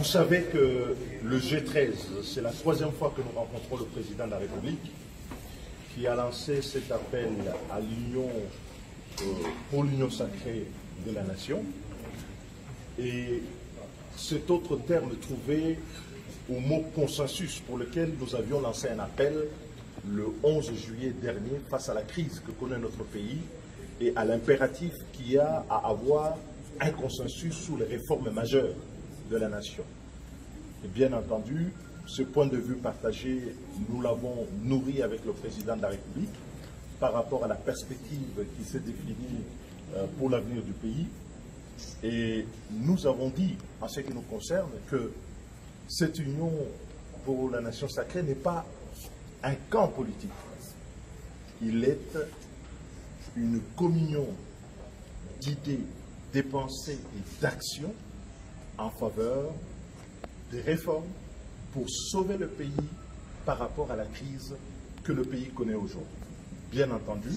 Vous savez que le G13, c'est la troisième fois que nous rencontrons le président de la République qui a lancé cet appel à l'union, pour l'union sacrée de la nation. Et cet autre terme trouvé au mot consensus pour lequel nous avions lancé un appel le 11 juillet dernier face à la crise que connaît notre pays et à l'impératif qu'il y a à avoir un consensus sur les réformes majeures de la nation. Et bien entendu, ce point de vue partagé, nous l'avons nourri avec le président de la République par rapport à la perspective qui s'est définie pour l'avenir du pays. Et nous avons dit, en ce qui nous concerne, que cette union pour la nation sacrée n'est pas un camp politique. Il est une communion d'idées, des pensées et d'actions en faveur des réformes pour sauver le pays par rapport à la crise que le pays connaît aujourd'hui. Bien entendu,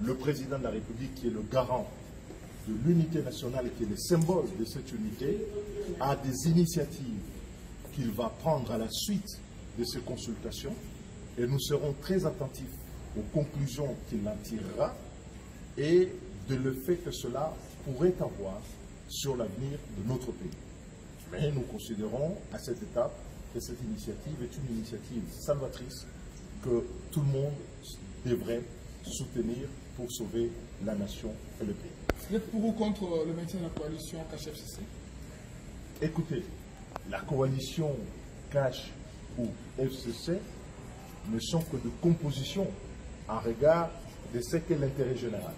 le président de la République, qui est le garant de l'unité nationale et qui est le symbole de cette unité, a des initiatives qu'il va prendre à la suite de ces consultations et nous serons très attentifs aux conclusions qu'il en tirera et de l'effet que cela pourrait avoir sur l'avenir de notre pays. Mais nous considérons à cette étape que cette initiative est une initiative salvatrice que tout le monde devrait soutenir pour sauver la nation et le pays. Vous êtes pour ou contre le maintien de la coalition CACH-FCC? Écoutez, la coalition CACH ou FCC ne sont que de composition en regard de ce qu'est l'intérêt général.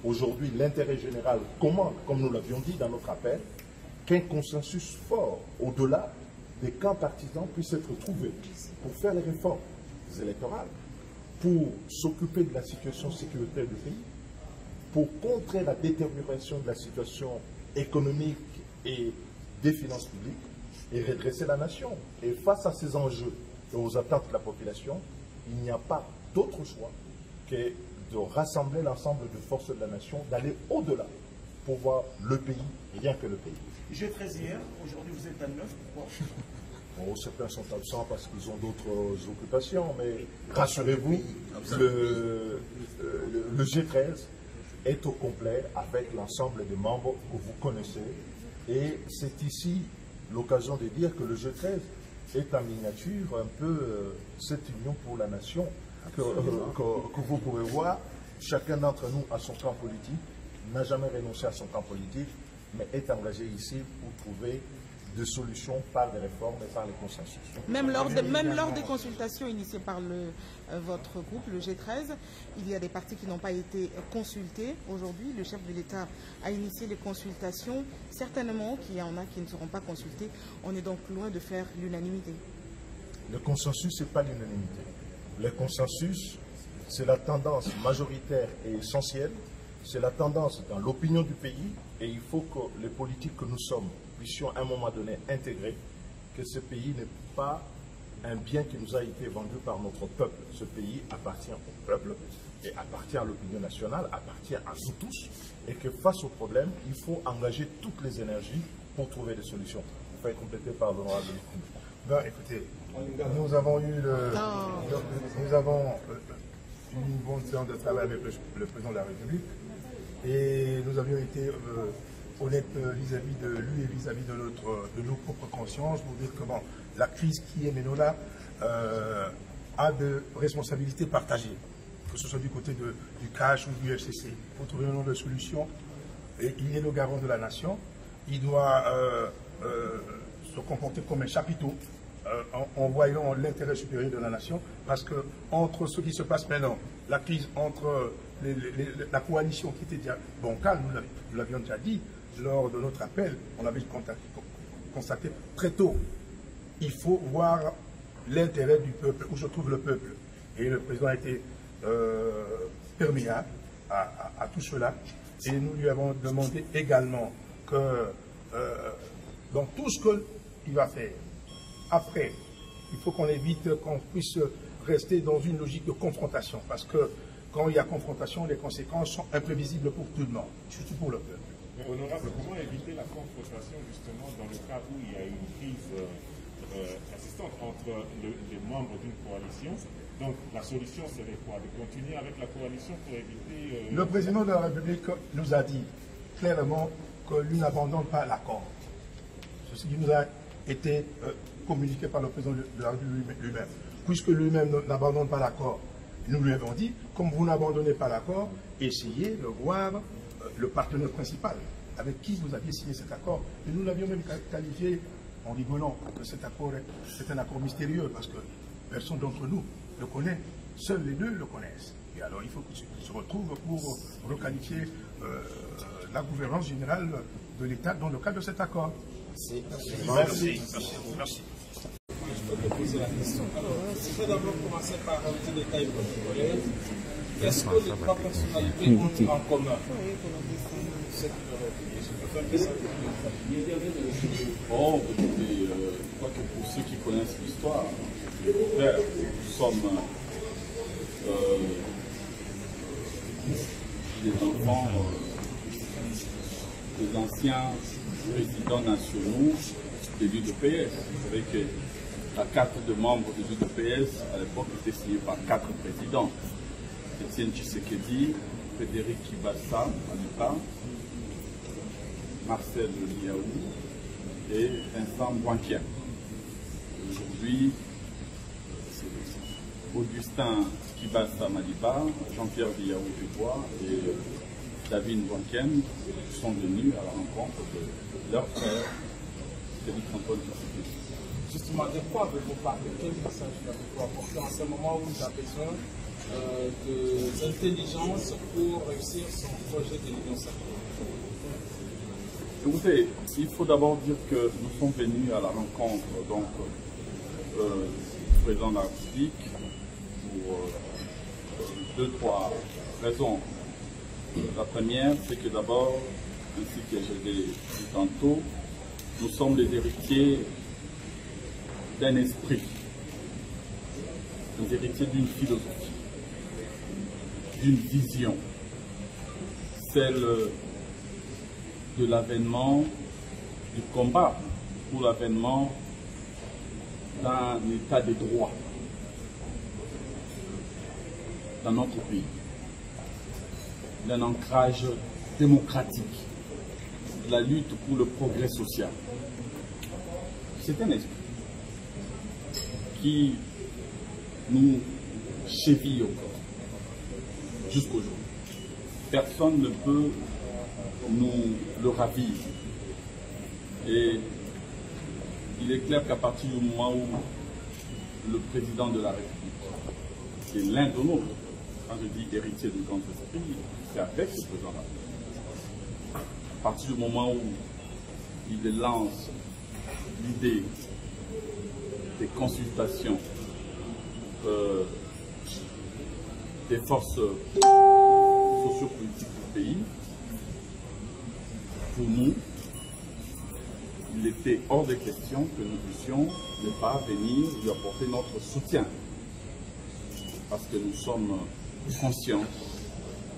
Aujourd'hui, l'intérêt général commande, comme nous l'avions dit dans notre appel, qu'un consensus fort au-delà des camps partisans puisse être trouvé pour faire les réformes électorales, pour s'occuper de la situation sécuritaire du pays, pour contrer la détérioration de la situation économique et des finances publiques et redresser la nation. Et face à ces enjeux et aux attentes de la population, il n'y a pas d'autre choix que de rassembler l'ensemble des forces de la nation, d'aller au-delà pour voir le pays, rien que le pays. G13 hier, aujourd'hui vous êtes à 9, pourquoi? Bon, certains sont absents parce qu'ils ont d'autres occupations, mais rassurez-vous, le G13 est au complet avec l'ensemble des membres que vous connaissez. Et c'est ici l'occasion de dire que le G13 est en miniature un peu cette union pour la nation que vous pouvez voir. Chacun d'entre nous a son camp politique, n'a jamais renoncé à son camp politique, mais est engagé ici pour trouver des solutions par des réformes et par les consensus. Même lors des consultations initiées par votre groupe, le G13, il y a des partis qui n'ont pas été consultés. Aujourd'hui, le chef de l'État a initié les consultations. Certainement qu'il y en a qui ne seront pas consultés. On est donc loin de faire l'unanimité. Le consensus, ce n'est pas l'unanimité. Le consensus, c'est la tendance majoritaire et essentielle. C'est la tendance dans l'opinion du pays. Et il faut que les politiques que nous sommes puissions à un moment donné intégrer que ce pays n'est pas un bien qui nous a été vendu par notre peuple. Ce pays appartient au peuple et appartient à l'opinion nationale, appartient à nous tous, et que face au problème, il faut engager toutes les énergies pour trouver des solutions. Vous pouvez compléter par l'honorable. Ben, écoutez, nous avons eu une bonne séance de travail avec le président de la République et nous avions été honnête vis-à-vis de lui et vis-à-vis de nos propres consciences pour dire que bon, la crise qui est maintenant là a de responsabilités partagées, que ce soit du côté du CACH ou du FCC, pour trouver un nombre de solutions. Et il est le garant de la nation, il doit se comporter comme un chapiteau en voyant l'intérêt supérieur de la nation, parce que entre ce qui se passe maintenant, la crise entre la coalition qui était déjà bancale, nous l'avions déjà dit, lors de notre appel, on avait constaté très tôt, il faut voir l'intérêt du peuple, où se trouve le peuple. Et le président a été perméable à tout cela. Et nous lui avons demandé également que dans tout ce qu'il va faire, après, il faut qu'on évite qu'on puisse rester dans une logique de confrontation. Parce que quand il y a confrontation, les conséquences sont imprévisibles pour tout le monde, surtout pour le peuple. Mais honorable, comment éviter la confrontation justement dans le cas où il y a une crise assistante entre les membres d'une coalition? Donc la solution serait quoi? De continuer avec la coalition pour éviter... Le président de la République nous a dit clairement que lui n'abandonne pas l'accord. Ceci nous a été communiqué par le président de la République lui-même. Puisque lui-même n'abandonne pas l'accord, nous lui avons dit, comme vous n'abandonnez pas l'accord, essayez de voir le partenaire principal avec qui vous aviez signé cet accord. Et nous l'avions même qualifié, en rigolant, que cet accord c'est un accord mystérieux, parce que personne d'entre nous le connaît, seuls les deux le connaissent. Et alors il faut qu'ils se retrouvent pour requalifier la gouvernance générale de l'État dans le cadre de cet accord. Merci. Je peux te poser la question. Alors, je vais d'abord commencer par un petit détail protocolaire. Qu'est-ce que les trois personnalités ont en commun? Oh, écoutez, je crois que pour ceux qui connaissent l'histoire, nous sommes des enfants des anciens présidents nationaux de l'UDPS. Vous savez que la carte de membres de l'UDPS, à l'époque, était signée par 4 présidents. Étienne Tshisekedi, Frédéric Kibasa, Manipa, Marcel Liaou et Vincent Bouanquian. Aujourd'hui, Augustin Kibasa Maliba, Jean-Pierre Liaou Dubois et David Bouanquian sont venus à la rencontre de leur frère, Félix Antoine Tshisekedi. Justement, de quoi avez-vous parlé? Quel message avez-vous apporté en ce moment où il a besoin d'intelligence pour réussir son projet de l'Union sacrée? Écoutez, il faut d'abord dire que nous sommes venus à la rencontre donc, du président de la République pour 2-3 raisons. La première, c'est que d'abord, ainsi que je l'ai dit tantôt, nous sommes les héritiers d'un esprit, les héritiers d'une philosophie, d'une vision, celle de l'avènement du combat pour l'avènement d'un état de droit dans notre pays, d'un ancrage démocratique, de la lutte pour le progrès social. C'est un esprit qui nous cheville au corps jusqu'aujourd'hui. Personne ne peut nous le ravir. Et il est clair qu'à partir du moment où le président de la République, qui est l'un de nous, quand je dis héritier de grand esprit, c'est avec le président de la République. À partir du moment où il lance l'idée des consultations des forces sociopolitiques du pays, pour nous, il était hors de question que nous puissions ne pas venir lui apporter notre soutien. Parce que nous sommes conscients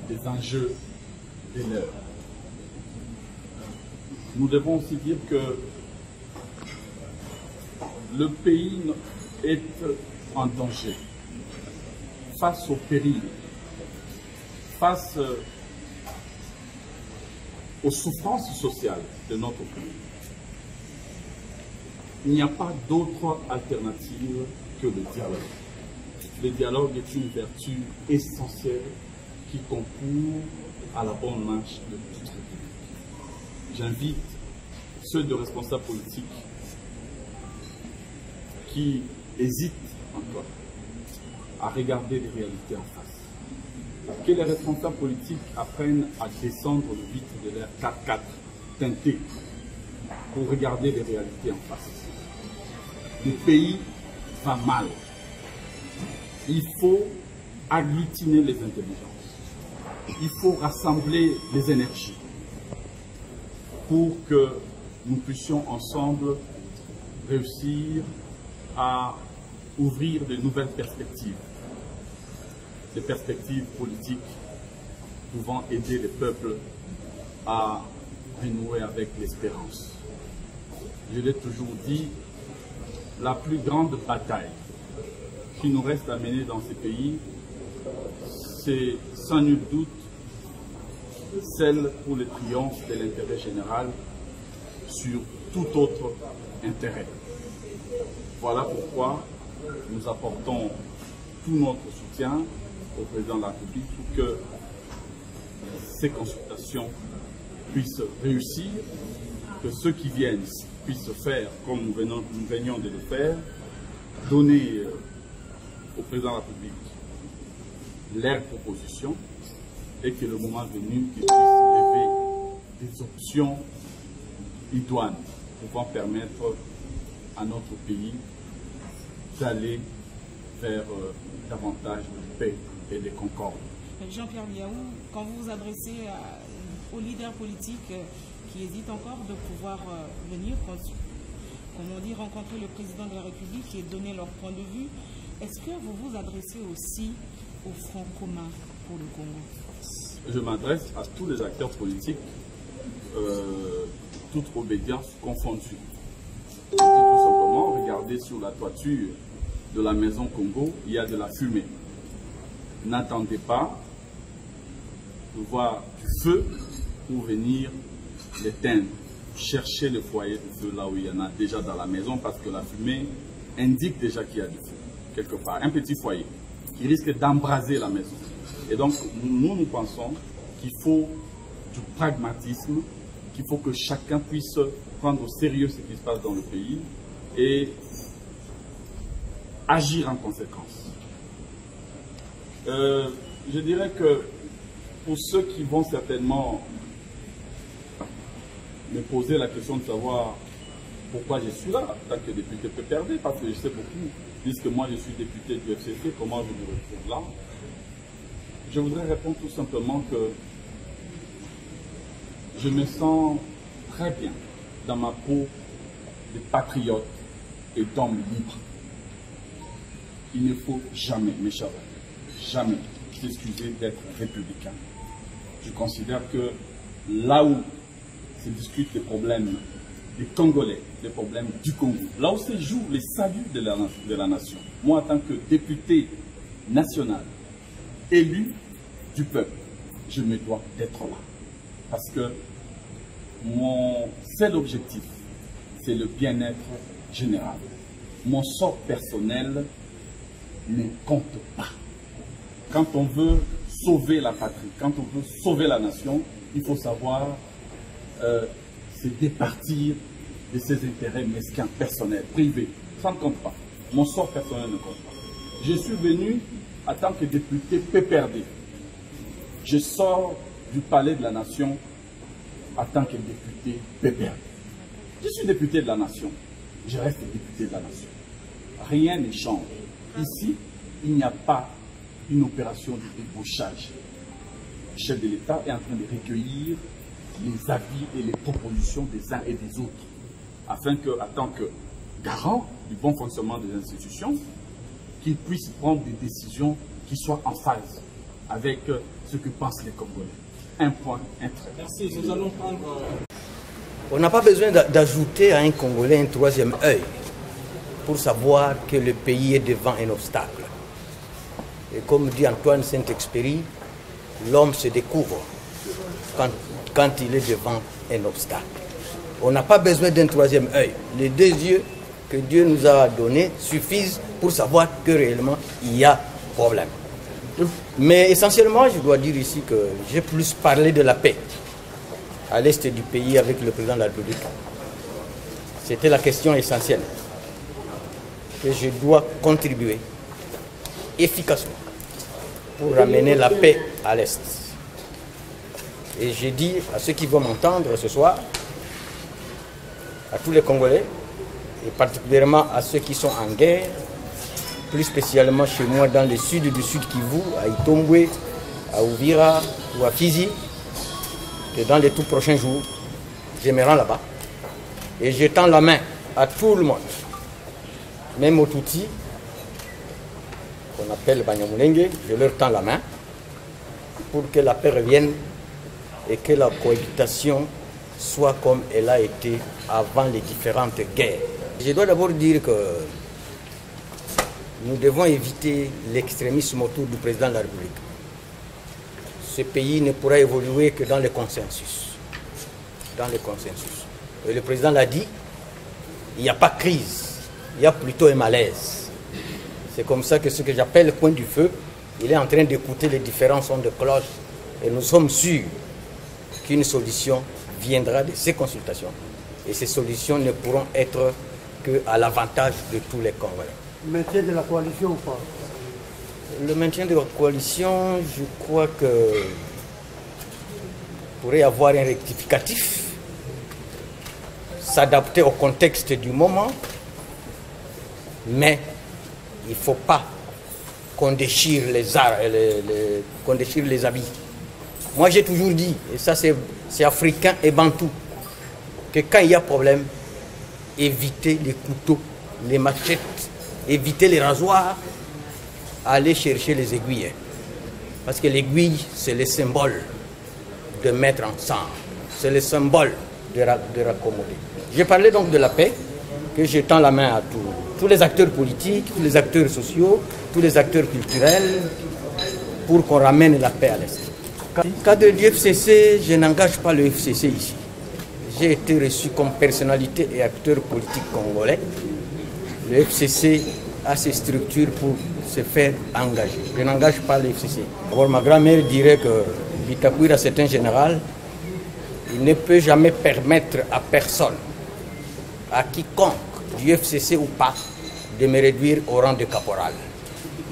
des enjeux de l'heure. Nous devons aussi dire que le pays est en danger face au péril, face aux souffrances sociales de notre pays. Il n'y a pas d'autre alternative que le dialogue. Le dialogue est une vertu essentielle qui concourt à la bonne marche de toute République. J'invite ceux de responsables politiques qui hésitent encore à regarder les réalités en face. Que les responsables politiques apprennent à descendre le vitre de leur 4x4 teinté pour regarder les réalités en face. Le pays va mal. Il faut agglutiner les intelligences. Il faut rassembler les énergies pour que nous puissions ensemble réussir à ouvrir de nouvelles perspectives. Des perspectives politiques pouvant aider les peuples à renouer avec l'espérance. Je l'ai toujours dit, la plus grande bataille qui nous reste à mener dans ces pays, c'est sans nul doute celle pour le triomphe de l'intérêt général sur tout autre intérêt. Voilà pourquoi nous apportons tout notre soutien au président de la République pour que ces consultations puissent réussir, que ceux qui viennent puissent se faire comme nous venions de le faire, donner au président de la République leurs propositions et que le moment venu, qu'il puisse lever des options idoines pouvant permettre à notre pays d'aller vers davantage de paix et de concorde. Jean-Pierre Biaou, quand vous vous adressez aux leaders politiques qui hésitent encore de pouvoir venir, comme on dit, rencontrer le président de la République et donner leur point de vue, est-ce que vous vous adressez aussi au Front commun pour le Congo? Je m'adresse à tous les acteurs politiques, toute obédience confondue. Je dis tout simplement, regardez sur la toiture de la maison Congo, il y a de la fumée. N'attendez pas de voir du feu pour venir l'éteindre. Cherchez le foyer de feu là où il y en a déjà dans la maison, parce que la fumée indique déjà qu'il y a du feu quelque part. Un petit foyer qui risque d'embraser la maison. Et donc nous pensons qu'il faut du pragmatisme, qu'il faut que chacun puisse prendre au sérieux ce qui se passe dans le pays et agir en conséquence. Je dirais que pour ceux qui vont certainement me poser la question de savoir pourquoi je suis là en tant que député PPRD, parce que je sais beaucoup, puisque moi je suis député du FCC, comment je me retrouve là. Je voudrais répondre tout simplement que je me sens très bien dans ma peau de patriote et d'homme libre. Il ne faut jamais, mes chers amis, jamais s'excuser d'être républicain. Je considère que là où se discutent les problèmes des Congolais, les problèmes du Congo, là où se joue les saluts de la nation, moi en tant que député national, élu du peuple, je me dois d'être là. Parce que mon seul objectif, c'est le bien-être général. Mon sort personnel ne compte pas. Quand on veut sauver la patrie, quand on veut sauver la nation, il faut savoir se départir de ses intérêts mesquins, personnels, privés. Ça ne compte pas. Mon sort personnel ne compte pas. Je suis venu en tant que député PPRD. Je sors du palais de la nation en tant que député PPRD. Je suis député de la nation. Je reste député de la nation. Rien ne change. Ici, il n'y a pas une opération de débauchage. Le chef de l'État est en train de recueillir les avis et les propositions des uns et des autres, afin que, en tant que garant du bon fonctionnement des institutions, qu'ils puissent prendre des décisions qui soient en phase avec ce que pensent les Congolais. Un point, un trait. Merci, nous allons prendre... On n'a pas besoin d'ajouter à un Congolais un troisième œil pour savoir que le pays est devant un obstacle. Et comme dit Antoine Saint-Exupéry, l'homme se découvre quand il est devant un obstacle. On n'a pas besoin d'un troisième œil. Les deux yeux que Dieu nous a donnés suffisent pour savoir que réellement il y a problème. Mais essentiellement, je dois dire ici que j'ai plus parlé de la paix à l'est du pays avec le président de la République. C'était la question essentielle. Que je dois contribuer efficacement pour ramener la paix à l'est. Et j'ai dit à ceux qui vont m'entendre ce soir, à tous les Congolais, et particulièrement à ceux qui sont en guerre, plus spécialement chez moi dans le sud du Sud Kivu, à Itombwe, à Uvira ou à Fizi, que dans les tout prochains jours, je me rends là-bas. Et je tends la main à tout le monde, même aux Tutsis, qu'on appelle Banyamulenge, je leur tends la main pour que la paix revienne et que la cohabitation soit comme elle a été avant les différentes guerres. Je dois d'abord dire que nous devons éviter l'extrémisme autour du président de la République. Ce pays ne pourra évoluer que dans le consensus. Dans le consensus. Et le président l'a dit, il n'y a pas de crise, il y a plutôt un malaise. C'est comme ça que ce que j'appelle le point du feu, il est en train d'écouter les différents sons de cloche et nous sommes sûrs qu'une solution viendra de ces consultations. Et ces solutions ne pourront être qu'à l'avantage de tous les Congolais. Le maintien de la coalition ou pas? Le maintien de la coalition, je crois que pourrait avoir un rectificatif, s'adapter au contexte du moment, mais il ne faut pas qu'on déchire qu'on déchire les habits. Moi j'ai toujours dit, et ça c'est africain et bantou, que quand il y a problème, évitez les couteaux, les machettes, évitez les rasoirs, aller chercher les aiguilles. Parce que l'aiguille, c'est le symbole de mettre ensemble. C'est le symbole de raccommoder. J'ai parlé donc de la paix, que je tends la main à tous les acteurs politiques, tous les acteurs sociaux, tous les acteurs culturels, pour qu'on ramène la paix à l'Est. Cadre du FCC, je n'engage pas le FCC ici. J'ai été reçu comme personnalité et acteur politique congolais. Le FCC a ses structures pour se faire engager. Je n'engage pas le FCC. D'abord, ma grand-mère dirait que Bitakwira, c'est un général. Il ne peut jamais permettre à personne, à quiconque, du FCC ou pas, de me réduire au rang de caporal.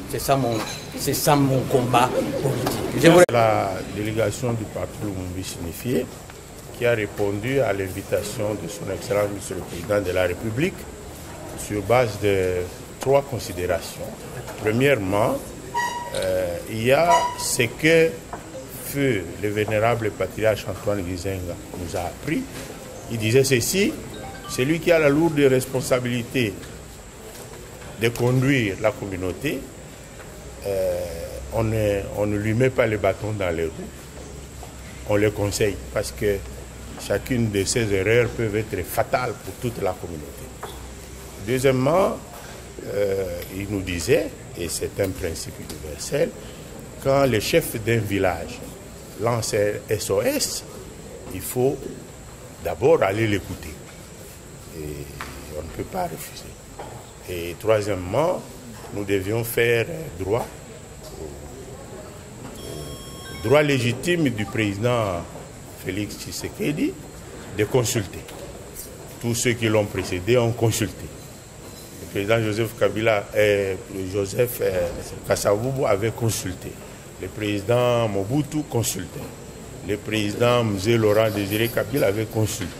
C'est ça mon combat politique. La délégation du parti Lumumba signifié, qui a répondu à l'invitation de son Excellence Monsieur le Président de la République sur base de 3 considérations. Premièrement, il y a ce que feu le vénérable patriarche Antoine Gizenga nous a appris. Il disait ceci: celui qui a la lourde responsabilité de conduire la communauté, on ne lui met pas les bâtons dans les roues, on le conseille, parce que chacune de ces erreurs peut être fatale pour toute la communauté. Deuxièmement, il nous disait, et c'est un principe universel, quand le chef d'un village lance un SOS, il faut d'abord aller l'écouter. Et on ne peut pas refuser. Et troisièmement, nous devions faire droit au droit légitime du président Félix Tshisekedi de consulter. Tous ceux qui l'ont précédé ont consulté. Le président Joseph Kasavubu avait consulté. Le président Mobutu consultait. Le président Mzee Laurent Désiré Kabila avait consulté.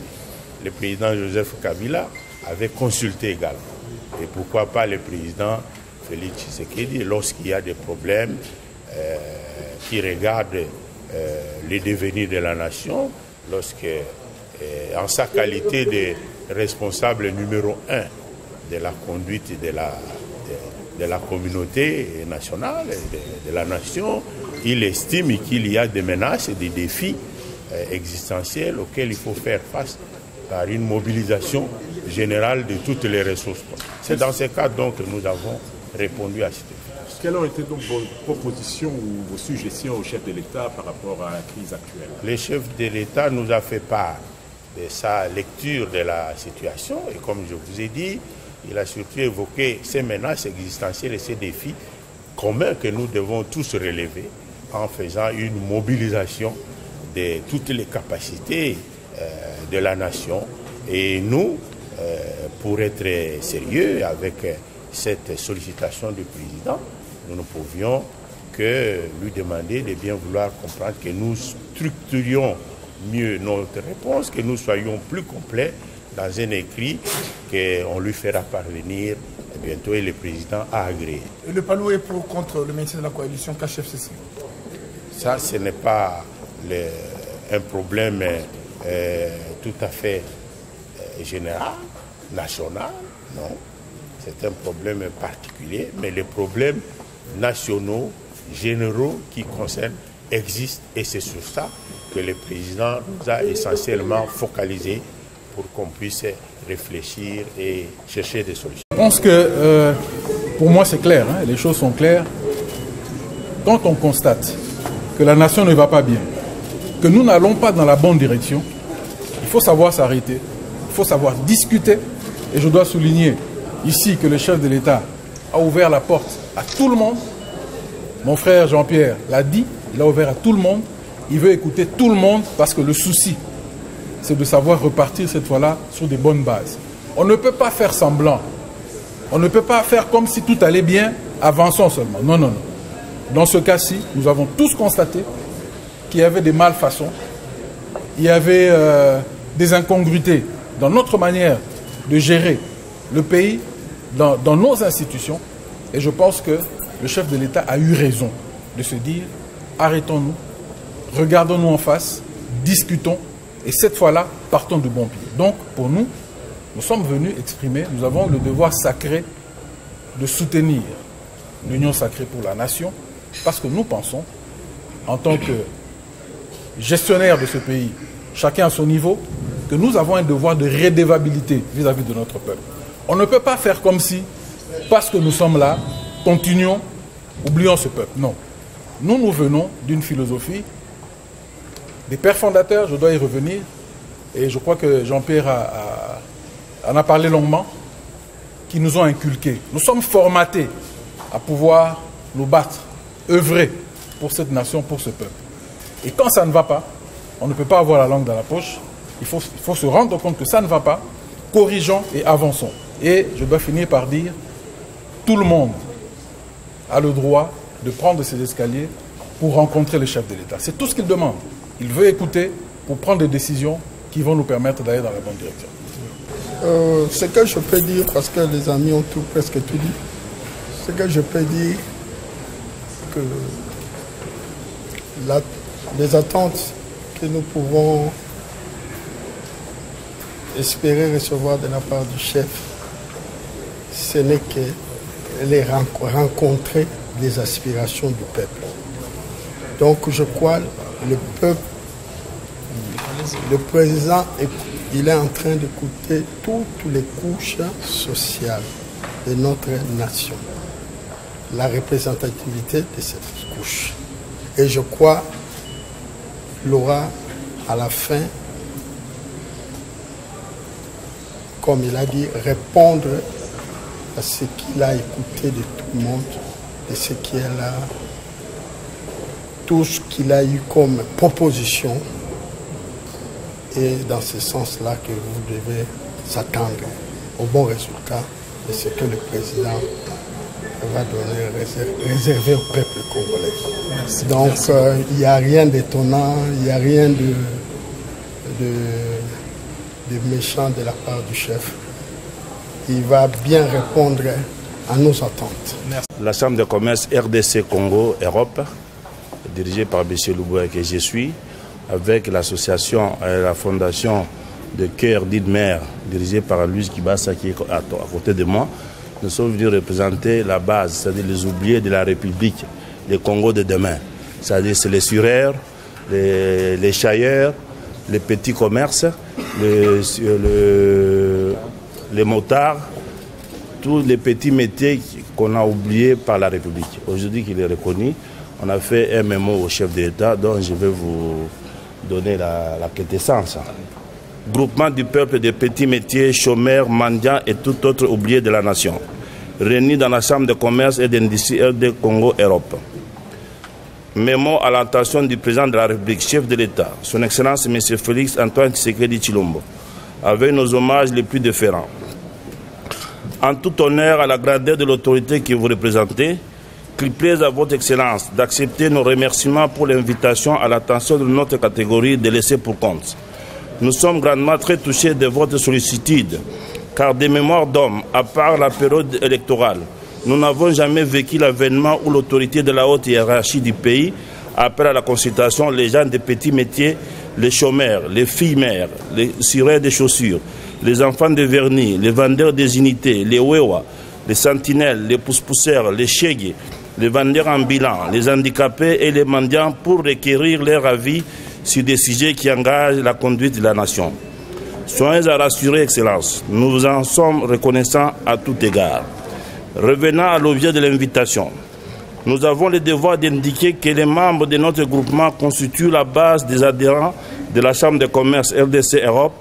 Le président Joseph Kabila avait consulté également. Et pourquoi pas le président Félix Tshisekedi lorsqu'il y a des problèmes qui regardent le devenir de la nation, lorsque, en sa qualité de responsable numéro 1 de la conduite de la communauté nationale, de la nation, il estime qu'il y a des menaces et des défis existentiels auxquels il faut faire face par une mobilisation générale de toutes les ressources. C'est dans ce cadre donc que nous avons répondu à cette question. Quelles ont été donc vos propositions ou vos suggestions au chef de l'État par rapport à la crise actuelle? Le chef de l'État nous a fait part de sa lecture de la situation et comme je vous ai dit, il a surtout évoqué ces menaces existentielles et ces défis communs que nous devons tous relever en faisant une mobilisation de toutes les capacités de la nation. Et nous, pour être sérieux avec cette sollicitation du président, nous ne pouvions que lui demander de bien vouloir comprendre que nous structurions mieux notre réponse, que nous soyons plus complets dans un écrit qu'on lui fera parvenir bientôt et le président a agréé. Et le Palou est pour ou contre le maintien de la coalition KHFCC? Ça, ce n'est pas un problème tout à fait général, national, non. C'est un problème particulier, mais les problèmes nationaux, généraux qui concernent existe et c'est sur ça que le président nous a essentiellement focalisé pour qu'on puisse réfléchir et chercher des solutions. Je pense que pour moi c'est clair, hein, les choses sont claires. Quand on constate que la nation ne va pas bien, que nous n'allons pas dans la bonne direction, il faut savoir s'arrêter, il faut savoir discuter. Et je dois souligner ici que le chef de l'État a ouvert la porte à tout le monde. Mon frère Jean-Pierre l'a dit, il a ouvert à tout le monde. Il veut écouter tout le monde parce que le souci, c'est de savoir repartir cette fois-là sur des bonnes bases. On ne peut pas faire semblant. On ne peut pas faire comme si tout allait bien, avançons seulement. Non, non, non. Dans ce cas-ci, nous avons tous constaté qu'il y avait des malfaçons, il y avait des incongruités dans notre manière de gérer le pays, dans nos institutions. Et je pense que le chef de l'État a eu raison de se dire, arrêtons-nous, regardons-nous en face, discutons, et cette fois-là, partons du bon pied. Donc, pour nous, nous sommes venus exprimer, nous avons le devoir sacré de soutenir l'Union sacrée pour la nation, parce que nous pensons, en tant que gestionnaire de ce pays, chacun à son niveau, que nous avons un devoir de redevabilité vis-à-vis de notre peuple. On ne peut pas faire comme si, parce que nous sommes là, continuons, oublions ce peuple. Non. Nous venons d'une philosophie des pères fondateurs, je dois y revenir, et je crois que Jean-Pierre en a parlé longuement, qui nous ont inculqué. Nous sommes formatés à pouvoir nous battre, œuvrer pour cette nation, pour ce peuple. Et quand ça ne va pas, on ne peut pas avoir la langue dans la poche, il faut se rendre compte que ça ne va pas, corrigeons et avançons. Et je dois finir par dire, tout le monde a le droit de prendre ces escaliers pour rencontrer le chef de l'État. C'est tout ce qu'il demande. Il veut écouter pour prendre des décisions qui vont nous permettre d'aller dans la bonne direction. Ce que je peux dire, parce que les amis ont presque tout dit, ce que je peux dire, que les attentes que nous pouvons espérer recevoir de la part du chef, ce n'est que les rencontrer les aspirations du peuple. Donc je crois le peuple, le président, il est en train d'écouter toutes les couches sociales de notre nation, la représentativité de cette couche. Et je crois qu'il aura à la fin, comme il a dit, répondre à ce qu'il a écouté de tout le monde, de ce qu'il a, tout ce qu'il a eu comme proposition. Et dans ce sens-là que vous devez s'attendre au bon résultat de ce que le président va donner réservé au peuple congolais. Merci. Donc il n'y a rien d'étonnant, il n'y a rien de méchant de la part du chef. Il va bien répondre à nos attentes. Merci. La Chambre de commerce RDC Congo Europe, dirigée par M. Louboua que je suis, avec l'association et la fondation de Cœur d'Idmer, dirigée par Louis Kibassa qui est à côté de moi, nous sommes venus représenter la base, c'est-à-dire les oubliés de la République, le Congo de demain. C'est-à-dire c'est les sureurs, les chailleurs, les petits commerces, les motards, tous les petits métiers qu'on a oubliés par la République. Aujourd'hui qu'il est reconnu, on a fait un mémo au chef de l'État dont je vais vous donner la quintessence. Groupement du peuple des petits métiers, chômeurs, mendiants et tout autre oublié de la nation, réunis dans la Chambre de commerce et d'industrie de Congo Europe. Mémo à l'intention du président de la République, chef de l'État, son Excellence M. Félix Antoine Tshisekedi Tshilombo, avec nos hommages les plus déférents. En tout honneur à la grandeur de l'autorité que vous représentez, qu'il plaise à votre Excellence d'accepter nos remerciements pour l'invitation à l'attention de notre catégorie de laisser pour compte. Nous sommes grandement très touchés de votre sollicitude, car des mémoires d'hommes, à part la période électorale, nous n'avons jamais vécu l'avènement où l'autorité de la haute hiérarchie du pays appelle à la consultation les gens des petits métiers, les chômeurs, les filles mères, les cireurs des chaussures, les enfants de vernis, les vendeurs des unités, les wewa, les sentinelles, les pousse-pousseurs, les chégues, les vendeurs ambulants, les handicapés et les mendiants pour requérir leur avis sur des sujets qui engagent la conduite de la nation. Soyez à rassurer, Excellence, nous vous en sommes reconnaissants à tout égard. Revenant à l'objet de l'invitation, nous avons le devoir d'indiquer que les membres de notre groupement constituent la base des adhérents de la Chambre de commerce RDC Europe,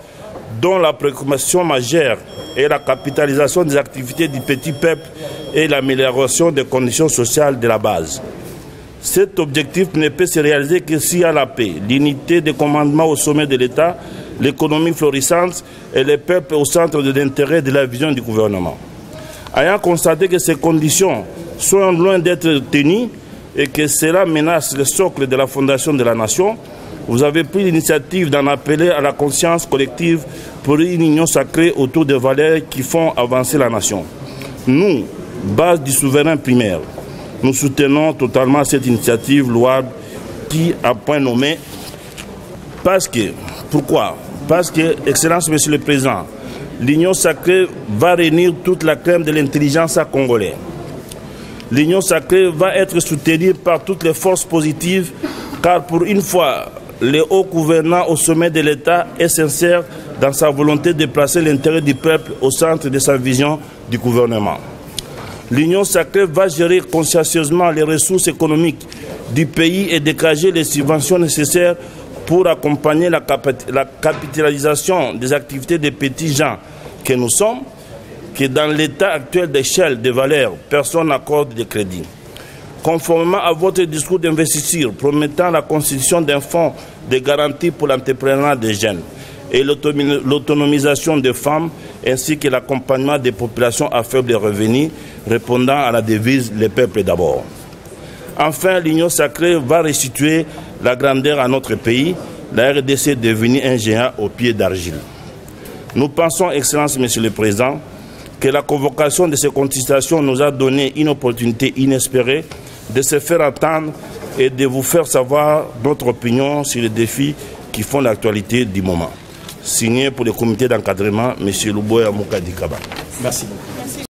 dont la préoccupation majeure est la capitalisation des activités du petit peuple et l'amélioration des conditions sociales de la base. Cet objectif ne peut se réaliser que s'il y a la paix, l'unité de commandement au sommet de l'État, l'économie florissante et le peuple au centre de l'intérêt de la vision du gouvernement. Ayant constaté que ces conditions sont loin d'être tenues et que cela menace le socle de la fondation de la nation, vous avez pris l'initiative d'en appeler à la conscience collective pour une union sacrée autour des valeurs qui font avancer la nation. Nous, base du souverain primaire, nous soutenons totalement cette initiative louable qui, à point nommé, pourquoi? Parce que, Excellence, Monsieur le Président, l'Union sacrée va réunir toute la crème de l'intelligence congolaise. L'Union sacrée va être soutenue par toutes les forces positives, car pour une fois, le haut gouvernant au sommet de l'État est sincère dans sa volonté de placer l'intérêt du peuple au centre de sa vision du gouvernement. L'Union sacrée va gérer consciencieusement les ressources économiques du pays et dégager les subventions nécessaires pour accompagner la capitalisation des activités des petits gens que nous sommes, que dans l'état actuel d'échelle de valeurs, personne n'accorde de crédit. Conformément à votre discours d'investisseur promettant la constitution d'un fonds de garantie pour l'entrepreneuriat des jeunes et l'autonomisation des femmes, ainsi que l'accompagnement des populations à faible revenu, répondant à la devise « le peuple d'abord ». Enfin, l'Union sacrée va restituer la grandeur à notre pays, la RDC est devenue un géant au pied d'argile. Nous pensons, Excellence, Monsieur le Président, que la convocation de ces contestations nous a donné une opportunité inespérée de se faire entendre et de vous faire savoir notre opinion sur les défis qui font l'actualité du moment. Signé pour le comité d'encadrement, M. Luboya Moukadikaba. Merci beaucoup.